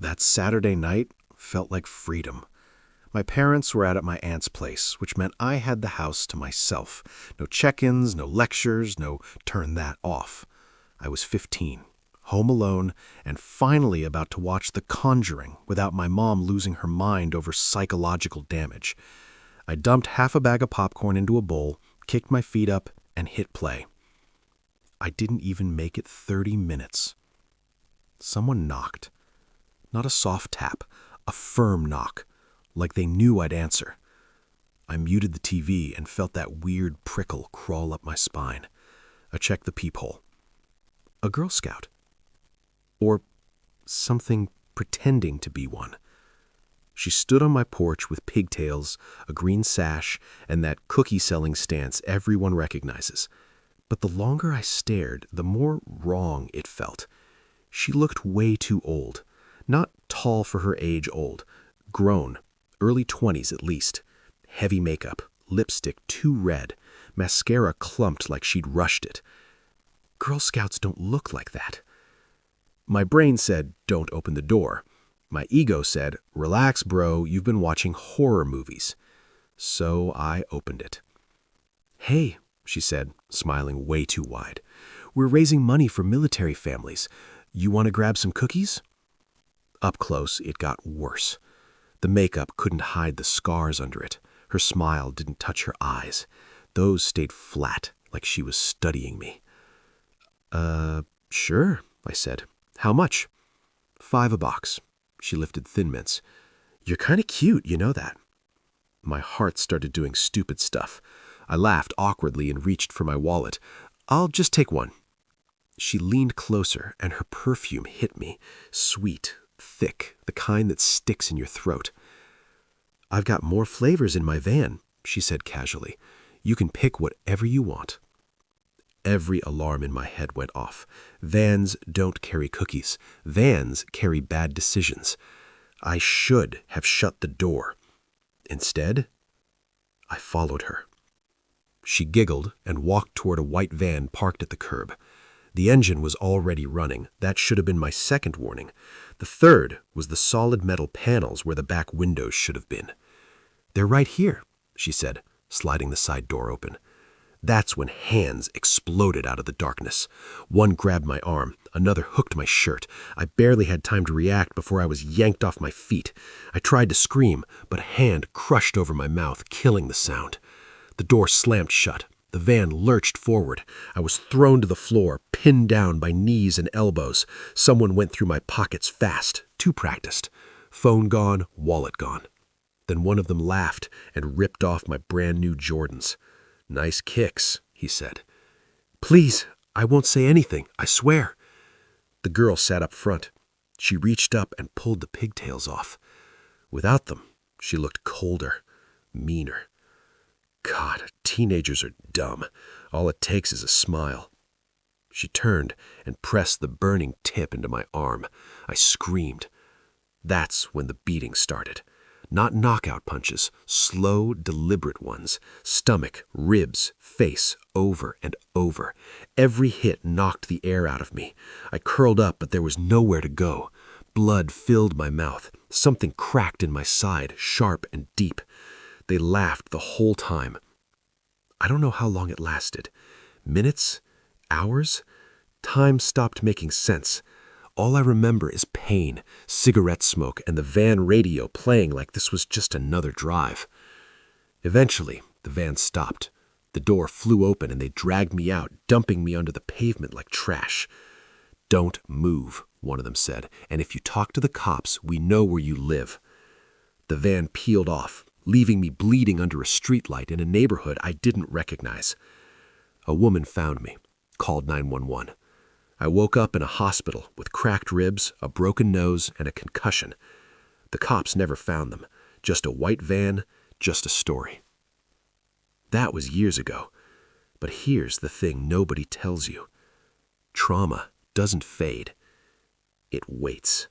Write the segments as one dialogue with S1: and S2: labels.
S1: That Saturday night felt like freedom. My parents were out at my aunt's place, which meant I had the house to myself. No check-ins, no lectures, no turn that off. I was 15, home alone, and finally about to watch The Conjuring without my mom losing her mind over psychological damage. I dumped half a bag of popcorn into a bowl, kicked my feet up, and hit play. I didn't even make it 30 minutes. Someone knocked. Not a soft tap, a firm knock, like they knew I'd answer. I muted the TV and felt that weird prickle crawl up my spine. I checked the peephole. A Girl Scout. Or something pretending to be one. She stood on my porch with pigtails, a green sash, and that cookie-selling stance everyone recognizes. But the longer I stared, the more wrong it felt. She looked way too old. Not tall for her age old. Grown. Early 20s at least. Heavy makeup. Lipstick too red. Mascara clumped like she'd rushed it. Girl Scouts don't look like that. My brain said, don't open the door. My ego said, relax, bro, you've been watching horror movies. So I opened it. Hey, she said, smiling way too wide. We're raising money for military families. You want to grab some cookies? Up close, it got worse. The makeup couldn't hide the scars under it. Her smile didn't touch her eyes. Those stayed flat, like she was studying me. Sure, I said. How much? $5 a box. She lifted Thin Mints. You're kind of cute, you know that. My heart started doing stupid stuff. I laughed awkwardly and reached for my wallet. I'll just take one. She leaned closer, and her perfume hit me. Sweet, thick, the kind that sticks in your throat. I've got more flavors in my van, she said casually. You can pick whatever you want. Every alarm in my head went off. Vans don't carry cookies. Vans carry bad decisions. I should have shut the door. Instead, I followed her. She giggled and walked toward a white van parked at the curb. The engine was already running. That should have been my second warning. The third was the solid metal panels where the back windows should have been. They're right here, she said, sliding the side door open. That's when hands exploded out of the darkness. One grabbed my arm, another hooked my shirt. I barely had time to react before I was yanked off my feet. I tried to scream, but a hand crushed over my mouth, killing the sound. The door slammed shut. The van lurched forward. I was thrown to the floor, pinned down by knees and elbows. Someone went through my pockets fast, too practiced. Phone gone, wallet gone. Then one of them laughed and ripped off my brand new Jordans. Nice kicks, he said. Please, I won't say anything, I swear. The girl sat up front. She reached up and pulled the pigtails off. Without them, she looked colder, meaner. God, teenagers are dumb. All it takes is a smile. She turned and pressed the burning tip into my arm. I screamed. That's when the beating started. Not knockout punches, slow, deliberate ones. Stomach, ribs, face, over and over. Every hit knocked the air out of me. I curled up, but there was nowhere to go. Blood filled my mouth. Something cracked in my side, sharp and deep. They laughed the whole time. I don't know how long it lasted. Minutes? Hours? Time stopped making sense. All I remember is pain, cigarette smoke, and the van radio playing like this was just another drive. Eventually, the van stopped. The door flew open and they dragged me out, dumping me onto the pavement like trash. Don't move, one of them said, and if you talk to the cops, we know where you live. The van peeled off, leaving me bleeding under a streetlight in a neighborhood I didn't recognize. A woman found me, called 911. I woke up in a hospital with cracked ribs, a broken nose, and a concussion. The cops never found them. Just a white van, just a story. That was years ago. But here's the thing nobody tells you. Trauma doesn't fade. It waits.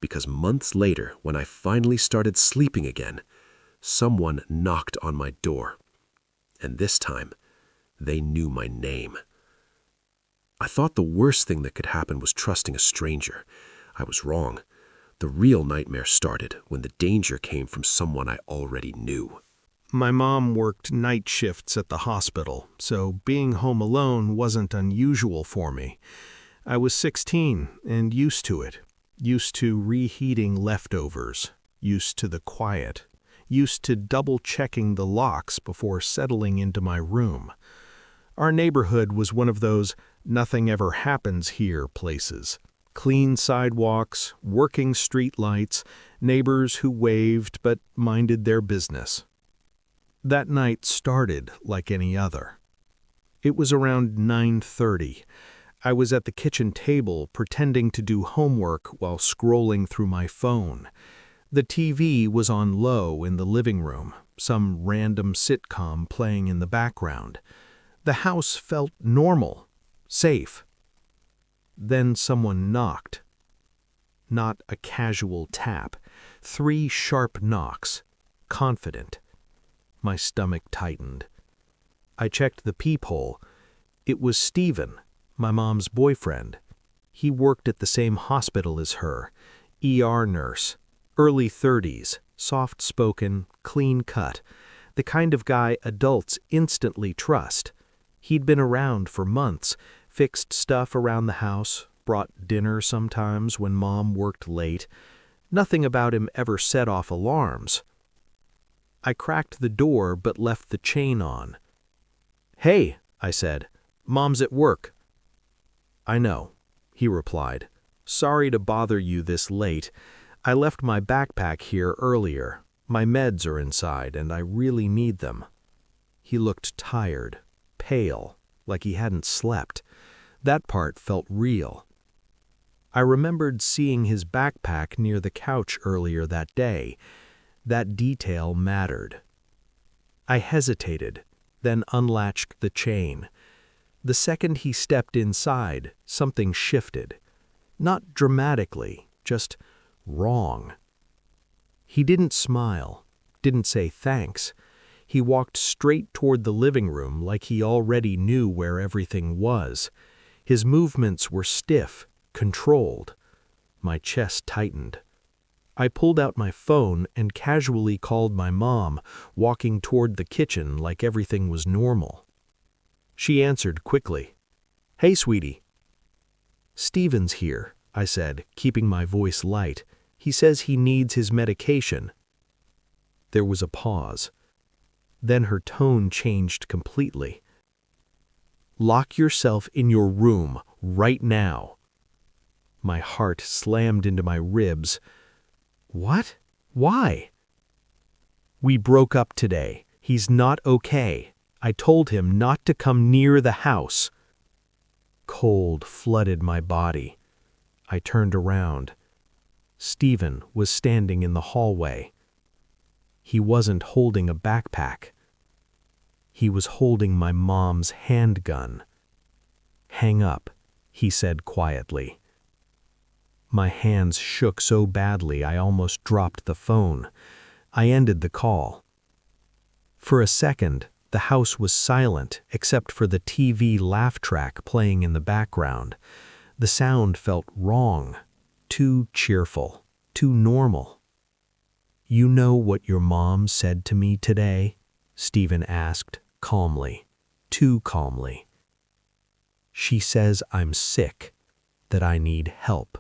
S1: Because months later, when I finally started sleeping again, someone knocked on my door. And this time, they knew my name. I thought the worst thing that could happen was trusting a stranger. I was wrong. The real nightmare started when the danger came from someone I already knew.
S2: My mom worked night shifts at the hospital, so being home alone wasn't unusual for me. I was 16 and used to it, used to reheating leftovers, used to the quiet, used to double-checking the locks before settling into my room. Our neighborhood was one of those nothing ever happens here places. Clean sidewalks, working street lights, neighbors who waved but minded their business. That night started like any other. It was around 9:30. I was at the kitchen table pretending to do homework while scrolling through my phone. The TV was on low in the living room, some random sitcom playing in the background. The house felt normal, safe. Then someone knocked. Not a casual tap. 3 sharp knocks, confident. My stomach tightened. I checked the peephole. It was Stephen, my mom's boyfriend. He worked at the same hospital as her, ER nurse, early 30s, soft-spoken, clean-cut, the kind of guy adults instantly trust. He'd been around for months, fixed stuff around the house, brought dinner sometimes when Mom worked late. Nothing about him ever set off alarms. I cracked the door but left the chain on. "Hey," I said, "Mom's at work." "I know," he replied. "Sorry to bother you this late. I left my backpack here earlier. My meds are inside and I really need them." He looked tired, pale, like he hadn't slept. That part felt real. I remembered seeing his backpack near the couch earlier that day. That detail mattered. I hesitated, then unlatched the chain. The second he stepped inside, something shifted. Not dramatically, just wrong. He didn't smile, didn't say thanks. He walked straight toward the living room like he already knew where everything was. His movements were stiff, controlled. My chest tightened. I pulled out my phone and casually called my mom, walking toward the kitchen like everything was normal. She answered quickly. "Hey, sweetie." "Steven's here," I said, keeping my voice light. "He says he needs his medication." There was a pause. Then her tone changed completely. "Lock yourself in your room right now." My heart slammed into my ribs. "What? Why?" "We broke up today. He's not okay. I told him not to come near the house." Cold flooded my body. I turned around. Stephen was standing in the hallway. He wasn't holding a backpack. He was holding my mom's handgun. "Hang up," he said quietly. My hands shook so badly I almost dropped the phone. I ended the call. For a second, the house was silent except for the TV laugh track playing in the background. The sound felt wrong, too cheerful, too normal. "You know what your mom said to me today?" Stephen asked, calmly, too calmly. "She says I'm sick, that I need help."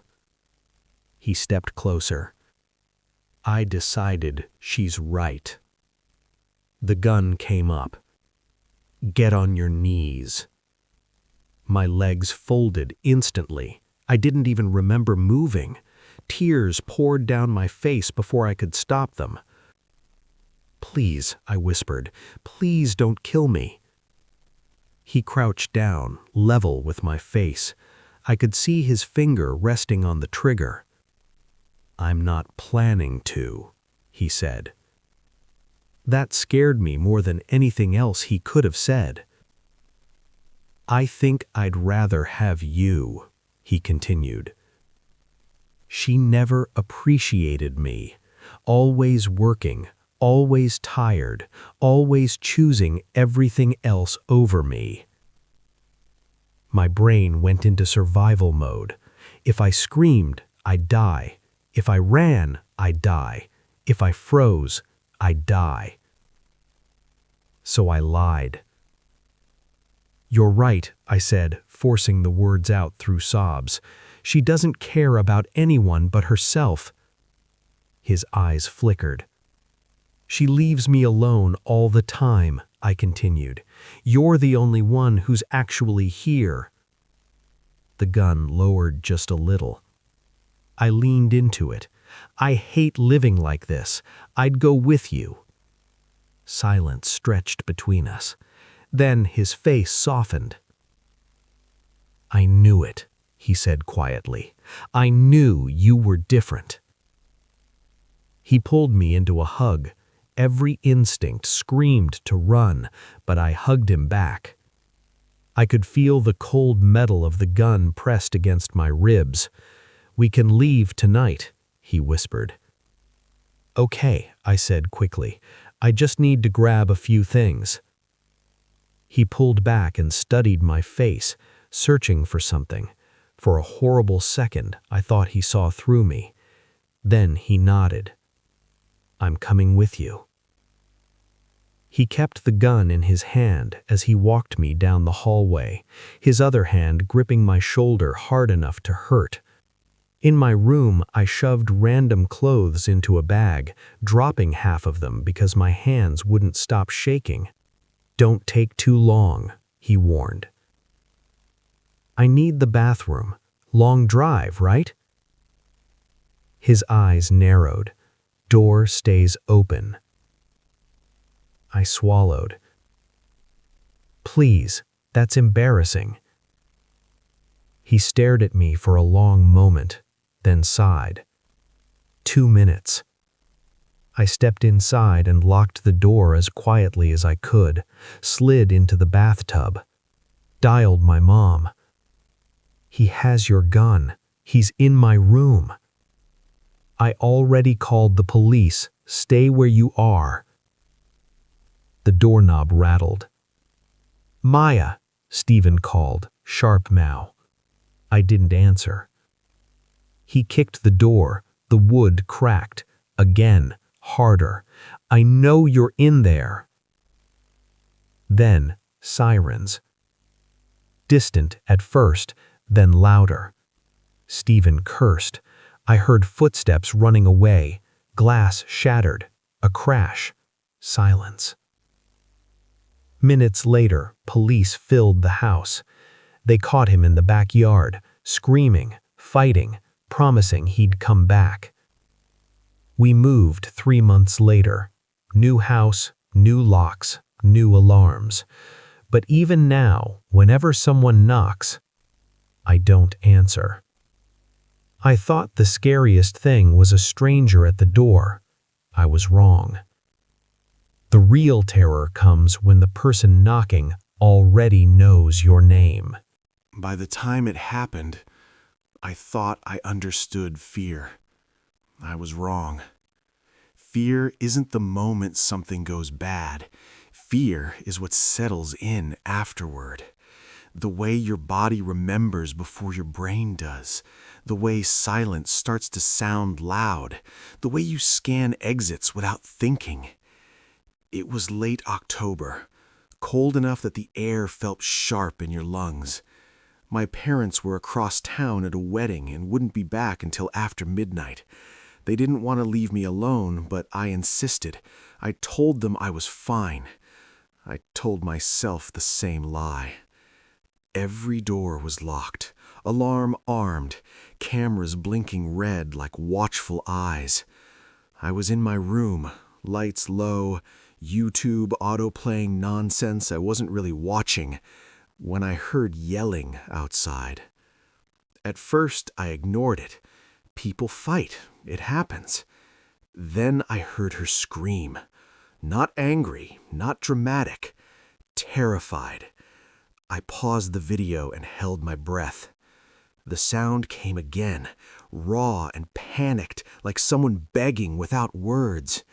S2: He stepped closer. "I decided she's right." The gun came up. "Get on your knees." My legs folded instantly. I didn't even remember moving. Tears poured down my face before I could stop them. "Please," I whispered, "please don't kill me." He crouched down, level with my face. I could see his finger resting on the trigger. "I'm not planning to," he said. That scared me more than anything else he could have said. "I think I'd rather have you," he continued. "She never appreciated me, always working, always tired, always choosing everything else over me." My brain went into survival mode. If I screamed, I'd die. If I ran, I'd die. If I froze, I'd die. So I lied. You're right, I said, forcing the words out through sobs. She doesn't care about anyone but herself. His eyes flickered. She leaves me alone all the time, I continued. You're the only one who's actually here. The gun lowered just a little. I leaned into it. I hate living like this. I'd go with you. Silence stretched between us. Then his face softened. I knew it, he said quietly. I knew you were different. He pulled me into a hug. Every instinct screamed to run, but I hugged him back. I could feel the cold metal of the gun pressed against my ribs. We can leave tonight, he whispered. Okay, I said quickly. I just need to grab a few things. He pulled back and studied my face, searching for something. For a horrible second, I thought he saw through me. Then he nodded. I'm coming with you. He kept the gun in his hand as he walked me down the hallway, his other hand gripping my shoulder hard enough to hurt. In my room, I shoved random clothes into a bag, dropping half of them because my hands wouldn't stop shaking. Don't take too long, he warned. I need the bathroom. Long drive, right? His eyes narrowed. Door stays open. I swallowed. Please, that's embarrassing. He stared at me for a long moment, then sighed. 2 minutes. I stepped inside and locked the door as quietly as I could, slid into the bathtub, dialed my mom. He has your gun. He's in my room. I already called the police. Stay where you are. The doorknob rattled. Maya, Stephen called, sharp now. I didn't answer. He kicked the door. The wood cracked. Again, harder. I know you're in there. Then, sirens. Distant at first, then louder. Stephen cursed. I heard footsteps running away. Glass shattered. A crash. Silence. Minutes later, police filled the house. They caught him in the backyard, screaming, fighting, promising he'd come back. We moved 3 months later. New house, new locks, new alarms. But even now, whenever someone knocks, I don't answer. I thought the scariest thing was a stranger at the door. I was wrong. The real terror comes when the person knocking already knows your name.
S1: By the time it happened, I thought I understood fear. I was wrong. Fear isn't the moment something goes bad. Fear is what settles in afterward. The way your body remembers before your brain does. The way silence starts to sound loud. The way you scan exits without thinking. It was late October, cold enough that the air felt sharp in your lungs. My parents were across town at a wedding and wouldn't be back until after midnight. They didn't want to leave me alone, but I insisted. I told them I was fine. I told myself the same lie. Every door was locked, alarm armed, cameras blinking red like watchful eyes. I was in my room, lights low, YouTube auto-playing nonsense I wasn't really watching, when I heard yelling outside. At first, I ignored it. People fight. It happens. Then I heard her scream. Not angry, not dramatic. Terrified. I paused the video and held my breath. The sound came again, raw and panicked, like someone begging without words.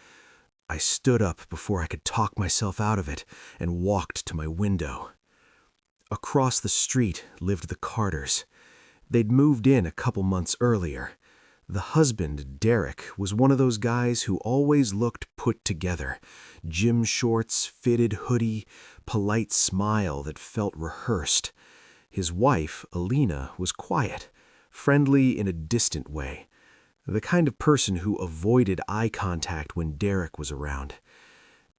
S1: I stood up before I could talk myself out of it and walked to my window. Across the street lived the Carters. They'd moved in a couple months earlier. The husband, Derek, was one of those guys who always looked put together. Gym shorts, fitted hoodie, polite smile that felt rehearsed. His wife, Alina, was quiet, friendly in a distant way. The kind of person who avoided eye contact when Derek was around.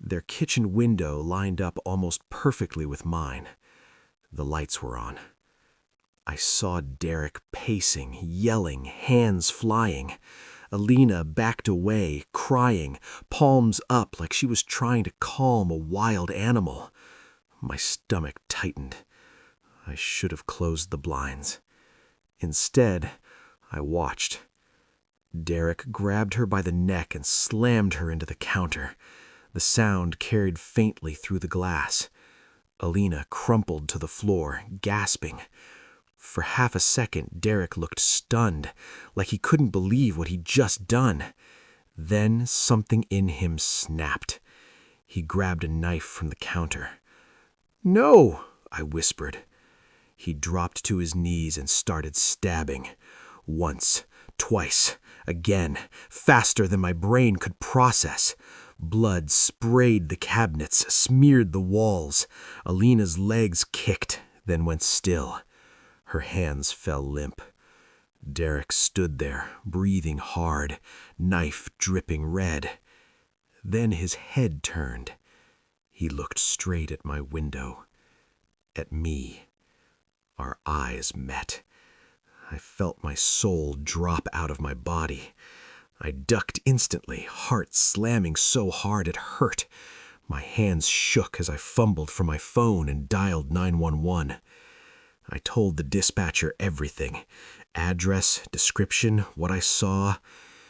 S1: Their kitchen window lined up almost perfectly with mine. The lights were on. I saw Derek pacing, yelling, hands flying. Alina backed away, crying, palms up like she was trying to calm a wild animal. My stomach tightened. I should have closed the blinds. Instead, I watched. Derek grabbed her by the neck and slammed her into the counter. The sound carried faintly through the glass. Alina crumpled to the floor, gasping. For half a second, Derek looked stunned, like he couldn't believe what he'd just done. Then something in him snapped. He grabbed a knife from the counter. "No," I whispered. He dropped to his knees and started stabbing. Once, twice, again, faster than my brain could process. Blood sprayed the cabinets, smeared the walls. Alina's legs kicked, then went still. Her hands fell limp. Derek stood there, breathing hard, knife dripping red. Then his head turned. He looked straight at my window, at me. Our eyes met. I felt my soul drop out of my body. I ducked instantly, heart slamming so hard it hurt. My hands shook as I fumbled for my phone and dialed 911. I told the dispatcher everything. Address, description, what I saw.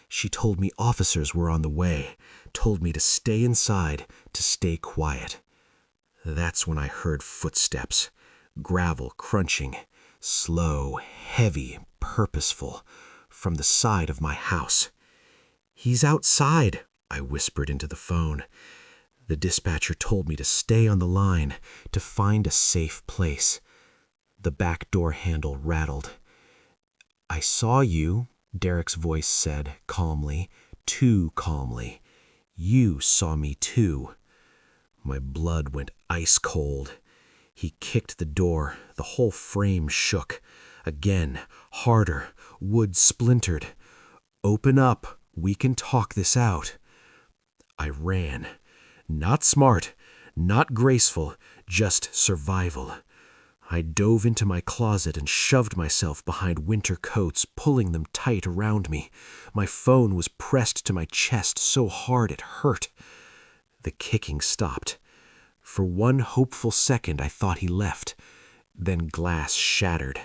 S1: She told me officers were on the way, told me to stay inside, to stay quiet. That's when I heard footsteps, gravel crunching, slow, heavy, purposeful, from the side of my house. "He's outside," I whispered into the phone. The dispatcher told me to stay on the line, to find a safe place. The back door handle rattled. "I saw you," Derek's voice said, calmly, too calmly. "You saw me too." My blood went ice cold. He kicked the door. The whole frame shook. Again, harder. Wood splintered. "Open up. We can talk this out." I ran. Not smart, not graceful, just survival. I dove into my closet and shoved myself behind winter coats, pulling them tight around me. My phone was pressed to my chest so hard it hurt. The kicking stopped. For one hopeful second, I thought he left. Then glass shattered.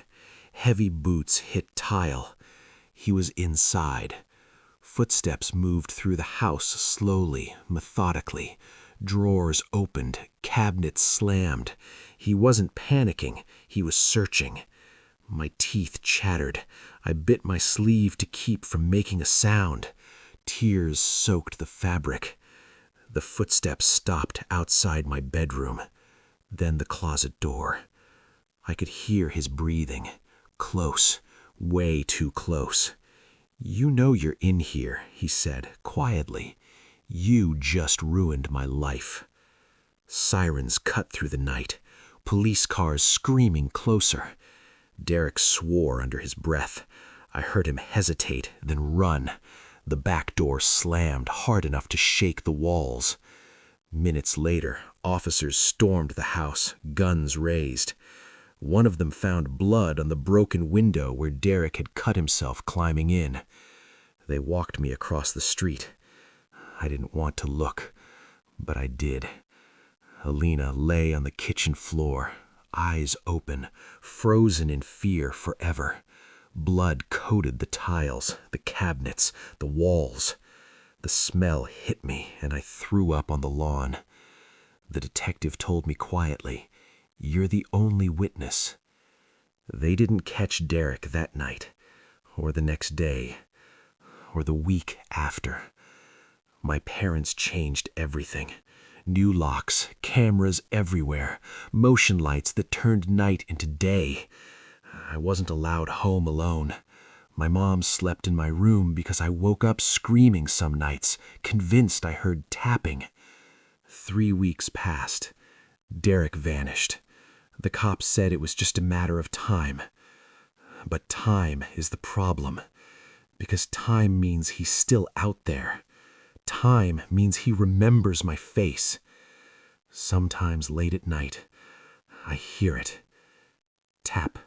S1: Heavy boots hit tile. He was inside. Footsteps moved through the house slowly, methodically. Drawers opened, cabinets slammed. He wasn't panicking, he was searching. My teeth chattered. I bit my sleeve to keep from making a sound. Tears soaked the fabric. The footsteps stopped outside my bedroom. Then the closet door. I could hear his breathing. Close, way too close. "You know you're in here," he said, quietly. "You just ruined my life." Sirens cut through the night. Police cars screaming closer. Derek swore under his breath. I heard him hesitate, then run. The back door slammed hard enough to shake the walls. Minutes later, officers stormed the house, guns raised. One of them found blood on the broken window where Derek had cut himself climbing in. They walked me across the street. I didn't want to look, but I did. Alina lay on the kitchen floor, eyes open, frozen in fear forever. Blood coated the tiles, the cabinets, the walls. The smell hit me, and I threw up on the lawn. The detective told me quietly, "You're the only witness." They didn't catch Derek that night, or the next day, or the week after. My parents changed everything. New locks, cameras everywhere, motion lights that turned night into day. I wasn't allowed home alone. My mom slept in my room because I woke up screaming some nights, convinced I heard tapping. 3 weeks passed. Derek vanished. The cops said it was just a matter of time. But time is the problem, because time means he's still out there. Time means he remembers my face. Sometimes late at night, I hear it. Tap,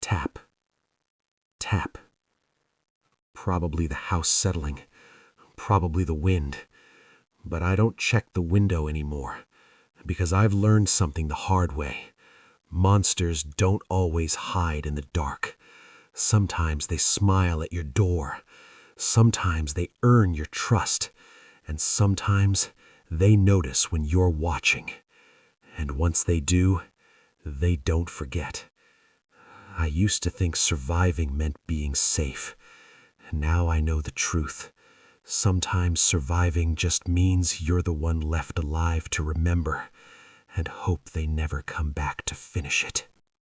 S1: tap, tap. Probably the house settling, probably the wind. But I don't check the window anymore, because I've learned something the hard way. Monsters don't always hide in the dark. Sometimes they smile at your door. Sometimes they earn your trust. And sometimes they notice when you're watching. And once they do, they don't forget. I used to think surviving meant being safe. Now I know the truth. Sometimes surviving just means you're the one left alive to remember and hope they never come back to finish it.